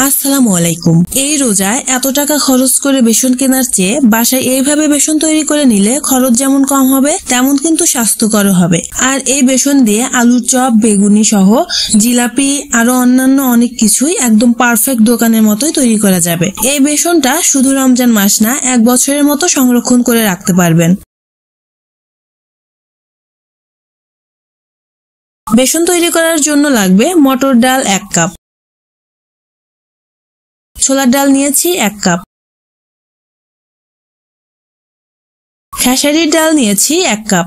আসসালামু আলাইকুম। এই রোজায় এত টাকা খরচ করে বেসন কেনার চেয়ে বাসায় এইভাবে বেসন তৈরি করে নিলে খরচ যেমন কম হবে তেমন কিন্তু স্বাস্থ্যকরও হবে। আর এই বেসন দিয়ে আলুর চপ, বেগুনি সহ জিলাপি আরো অন্যান্য অনেক কিছুই একদম পারফেক্ট দোকানের মতোই তৈরি করা যাবে। এই বেসনটা শুধু রমজান মাস না, 1 বছরের মতো সংরক্ষণ করে রাখতে পারবেন। বেসন তৈরি করার জন্য লাগবে মটর ডাল 1 কাপ, ছোলার ডাল নিয়েছি 1 কাপ, খেসারির ডাল নিয়েছি 1 কাপ,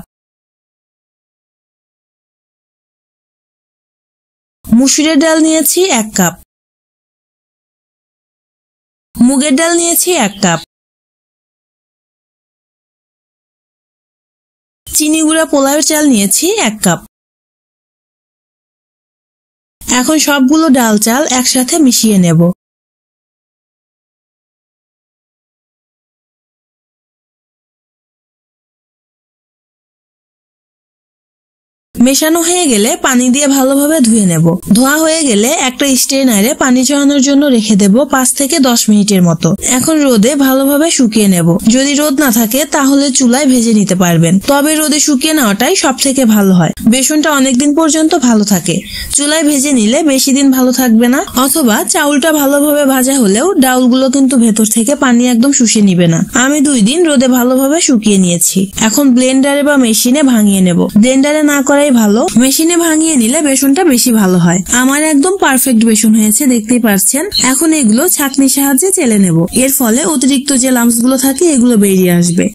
মুসুরের ডাল নিয়েছি 1 কাপ, মুগের ডাল নিয়েছি 1 কাপ, চিনি গুঁড়া পোলাওয়ের চাল নিয়েছি 1 কাপ। এখন সবগুলো ডাল চাল একসাথে মিশিয়ে নেব। মেশানো হয়ে গেলে পানি দিয়ে ভালোভাবে ধুয়ে নেব। ধোয়া হয়ে গেলে একটা স্ট্রেনারে পানি ঝরানোর জন্য রেখে দেব 5 থেকে 10 মিনিটের মতো। এখন রোদে ভালোভাবে শুকিয়ে নেব। যদি রোদ না থাকে তাহলে চুলায় ভেজে নিতে পারবেন, তবে রোদে শুকিয়ে নেওয়াটাই সব থেকে ভালো হয়। বেসনটা অনেকদিন পর্যন্ত ভালো থাকে। চুলায় ভেজে নিলে বেশি দিন ভালো থাকবে না, অথবা চাউলটা ভালোভাবে ভাজা হলেও ডাউলগুলো কিন্তু ভেতর থেকে পানি একদম শুষে নিবে না। আমি 2 দিন রোদে ভালোভাবে শুকিয়ে নিয়েছি। এখন ব্লেন্ডারে বা মেশিনে ভাঙিয়ে নেব। ব্লেন্ডারে না করাই ভালো, মেশিনে ভাঙিয়ে নিলে বেসনটা বেশি ভালো হয়। আমার একদম পারফেক্ট বেসন হয়েছে, দেখতেই পাচ্ছেন। এখন এগুলো ছাঁকনির সাহায্যে চেলে নেব। এর ফলে অতিরিক্ত যে লাম্পস গুলো থাকে এগুলো বেরিয়ে আসবে।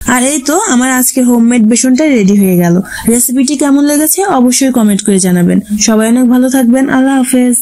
আর এই তো আমার আজকে হোমমেড বেসনটা রেডি হয়ে গেল। রেসিপিটি কেমন লেগেছে অবশ্যই কমেন্ট করে জানাবেন। সবাই অনেক ভালো থাকবেন। আল্লাহ হাফেজ।